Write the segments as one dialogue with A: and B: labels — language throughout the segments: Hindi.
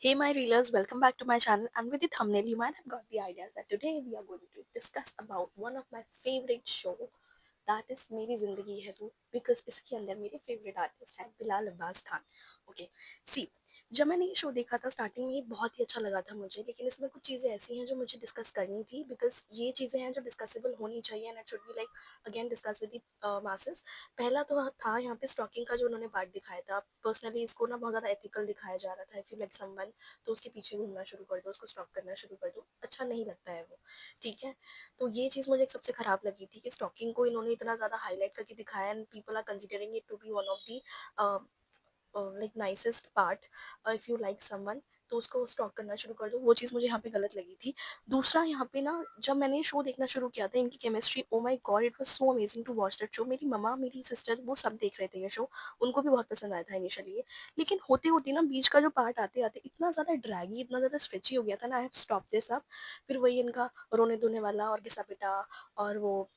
A: Hey my reelers, welcome back to my channel, and with the thumbnail you might have got the ideas that today we are going to discuss about one of my favorite show, that is मेरी ज़िंदगी है तू, because इसके अंदर मेरे फेवरेट आर्टिस्ट हैं बिलाल अब्बास खान। ओके, सी, जब मैंने ये शो देखा था स्टार्टिंग में ये बहुत ही अच्छा लगा था मुझे, लेकिन इसमें कुछ चीज़ें ऐसी हैं जो मुझे डिस्कस करनी थी, बिकॉज ये चीज़ें हैं जो डिस्कसेबल होनी चाहिए and it should be like again discuss with the masses. पहला तो था यहाँ पे स्टॉकिंग का जो उन्होंने पार्ट दिखाया था। पर्सनली इसको ना बहुत ज़्यादा एथिकल दिखाया जा रहा था। इफ़ यू लाइक समवन तो उसके पीछे घूमना शुरू कर दो, उसको स्टॉक करना शुरू कर दो, अच्छा नहीं लगता है वो। ठीक है, तो ये चीज़ मुझे एक सबसे ख़राब लगी थी कि स्टॉकिंग को इन्होंने इतना ज़्यादा हाईलाइट करके दिखाया and people are considering it to be one of the like nicest part. If you like someone तो उसको स्टॉक करना शुरू कर दो, वो चीज़ मुझे यहाँ पे गलत लगी थी। दूसरा यहाँ पे ना, जब मैंने शो देखना शुरू किया था, इनकी chemistry, oh my god, it was so amazing to watch that show. मेरी मम्मा, मेरी सिस्टर, वो सब देख रहे थे ये शो, उनको भी बहुत पसंद आया था इनिशियली। लेकिन होते होते ना बीच का जो पार्ट आते आते इतना ज़्यादा ड्रैगी, इतना ज़्यादा स्ट्रेची हो गया था ना, I have stop this up. फिर वही इनका रोने धोने वाला और घिसा पिटा और वो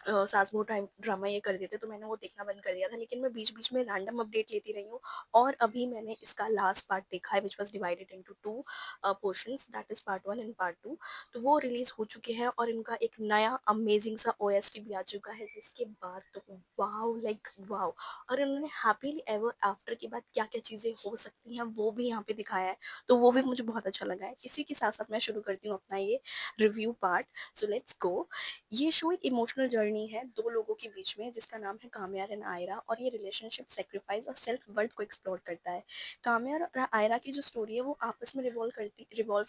A: सास बहू टाइम ड्रामा ये कर देते, तो मैंने वो देखना बंद कर दिया था। लेकिन मैं बीच बीच में रैंडम अपडेट लेती रही हूँ, और अभी मैंने इसका लास्ट पार्ट देखा है, which was divided into two portions, that is part 1 and part 2। तो वो रिलीज़ हो चुके हैं और इनका एक नया अमेजिंग सा ओएसटी भी आ चुका है, जिसके बाद तो वाओ, लाइक वाओ। और इन्होंने हैप्पीली एवर आफ्टर के बाद क्या क्या चीज़ें हो सकती हैं वो भी यहाँ पे दिखाया है, तो वो भी मुझे बहुत अच्छा लगा है। इसी के साथ साथ मैं शुरू करती हूँ अपना ये review part. So let's go. ये शो एक इमोशनल जर्नी है दो लोगों के बीच में, जिसका नाम है काम्यार एंड आयरा, और ये रिलेशनशिप, सेक्रीफाइस और सेल्फ वर्थ को एक्सप्लोर करता है। काम्यार और आयरा की जो स्टोरी है वो आपस में रिवॉल्व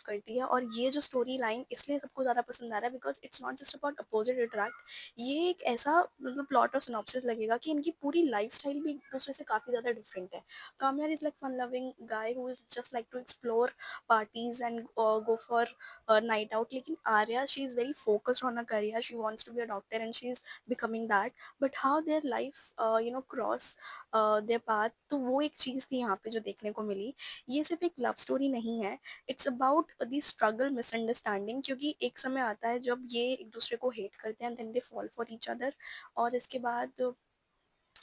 A: करती है, और ये जो स्टोरी लाइन इसलिए सबको ज़्यादा पसंद आ रहा है because it's not just about opposite attract. ये एक ऐसा मतलब प्लॉट और सिनॉप्सिस लगेगा कि इनकी पूरी लाइफ स्टाइल भी एक दूसरे से काफ़ी ज़्यादा डिफरेंट है। Kamyar is like fun loving guy who is just like to explore parties and go for a night out. लेकिन Arya, she is very focused on her career, she wants to be a doctor and she is becoming that, but how their life cross their path, तो वो एक चीज़ थी यहाँ पे जो देखने को मिली। ये सिर्फ एक लव स्टोरी नहीं है, it's about the struggle, misunderstanding, क्योंकि एक समय आता है जब ये एक दूसरे को हेट करते हैं, then they fall for each other, और इसके बाद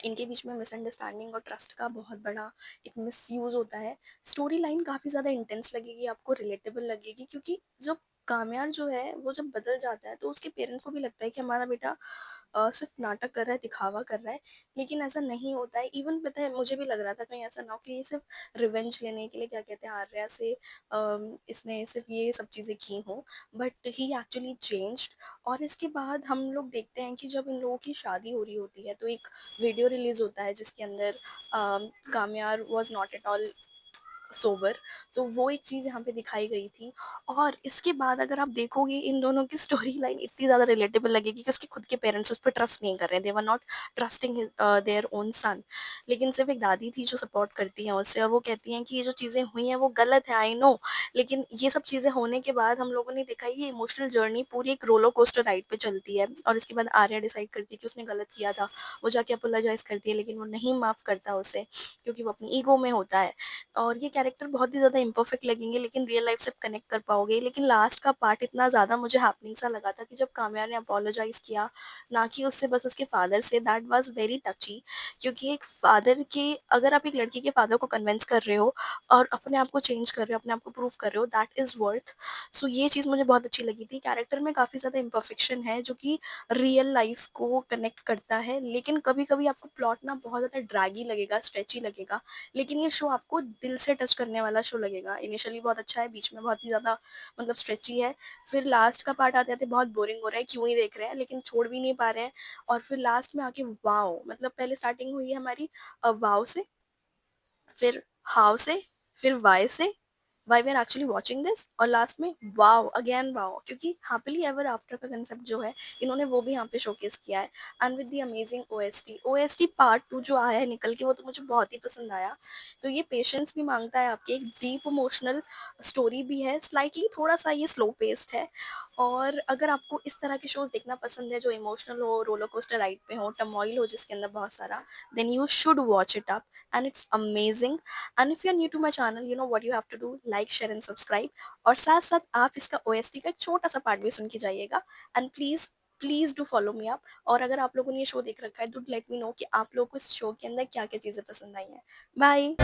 A: इनके बीच में मिसअंडरस्टैंडिंग और ट्रस्ट का बहुत बड़ा एक मिसयूज़ होता है। स्टोरी लाइन काफ़ी ज़्यादा इंटेंस लगेगी आपको, रिलेटेबल लगेगी, क्योंकि जब कामयाब जो है वो जब बदल जाता है तो उसके पेरेंट्स को भी लगता है कि हमारा बेटा सिर्फ नाटक कर रहा है, दिखावा कर रहा है, लेकिन ऐसा नहीं होता है। इवन पता है, मुझे भी लग रहा था कहीं ऐसा ना हो कि ये सिर्फ रिवेंज लेने के लिए, क्या कहते हैं, आर्या से इसने सिर्फ ये सब चीज़ें की हों, बट ही एक्चुअली चेंज्ड। और इसके बाद हम लोग देखते हैं कि जब इन लोगों की शादी हो रही होती है तो एक वीडियो रिलीज़ होता है जिसके अंदर Kamyar was not at all sober, तो वो एक चीज़ यहाँ पे दिखाई गई थी। और इसके बाद अगर आप देखोगे, इन दोनों की स्टोरी लाइन इतनी ज़्यादा रिलेटेबल लगेगी कि उसके खुद के पेरेंट्स उस पर ट्रस्ट नहीं कर रहे, they were not trusting their own son, लेकिन सिर्फ एक दादी थी जो सपोर्ट करती हैं उससे, और वो कहती हैं कि ये जो चीज़ें हुई हैं वो गलत है, आई नो, लेकिन ये सब चीज़ें होने के बाद हम लोगों ने देखा ये इमोशनल जर्नी पूरी एक रोलर कोस्टर राइड पे चलती है। और इसके बाद आर्या डिसाइड करती है कि उसने गलत किया था, वो जाके अपोलोजाइज़ करती है, लेकिन वो नहीं माफ़ करता उसे, क्योंकि वो अपनी ईगो में होता है। और ये कैरेक्टर बहुत ही ज़्यादा इम्परफेक्ट लगेंगे, लेकिन रियल लाइफ से कनेक्ट कर पाओगे। लेकिन लास्ट का पार्ट इतना ज़्यादा मुझे हैपनिंग सा लगा था कि जब काम्या ने अपोलोजाइज़ किया, ना कि उससे बस उसके फादर से, दैट वाज वेरी टची। क्योंकि एक फादर के, अगर आप एक लड़की के फादर को कन्विंस कर रहे हो और अपने आप को चेंज कर रहे हो, अपने आप को प्रूव कर रहे हो, दैट इज़ वर्थ। सो ये चीज़ मुझे बहुत अच्छी लगी थी। कैरेक्टर में काफ़ी ज़्यादा इम्परफेक्शन है जो कि रियल लाइफ को कनेक्ट करता है, लेकिन कभी कभी आपको प्लॉट ना बहुत ज़्यादा ड्रैगी लगेगा, स्ट्रेची लगेगा, लेकिन ये शो आपको दिल से टच करने वाला शो लगेगा। इनिशियली बहुत अच्छा है, बीच में बहुत ही ज़्यादा मतलब स्ट्रेची है, फिर लास्ट का पार्ट आते आते बहुत बोरिंग हो रहा है, क्यों ही देख रहे हैं, लेकिन छोड़ भी नहीं पा रहे हैं। और फिर लास्ट में आके वाओ, मतलब पहले स्टार्टिंग हुई है हमारी वाओ से, फिर हाउ से, फिर वाई से, why we are actually watching this, और लास्ट में वाओ अगेन वाओ, क्योंकि हैप्पीली एवर आफ्टर का कंसेप्ट जो है इन्होंने वो भी यहाँ पे शोकेस किया है। And with the amazing OST part 2 जो आया है निकल के, वो तो मुझे बहुत ही पसंद आया। तो ये पेशेंस भी मांगता है आपके, एक डीप इमोशनल स्टोरी भी है, स्लाइटली थोड़ा सा ये स्लो पेस्ड है। और अगर आपको इस तरह के शोज देखना पसंद है जो इमोशनल हो, रोलर कोस्टर राइड पे हो, टमॉइल हो जिसके अंदर बहुत सारा, then you should watch it up, and it's amazing. And if you are new to my channel, you know what you have to do, like share and subscribe. और साथ साथ आप इसका ओएसटी का एक छोटा सा पार्ट भी सुन के जाइएगा, and please please do follow me up. और अगर आप लोगों ने ये शो देख रखा है, डू लेट मी नो कि आप लोगों को इस शो के अंदर क्या क्या चीज़ें पसंद आई हैं। बाय।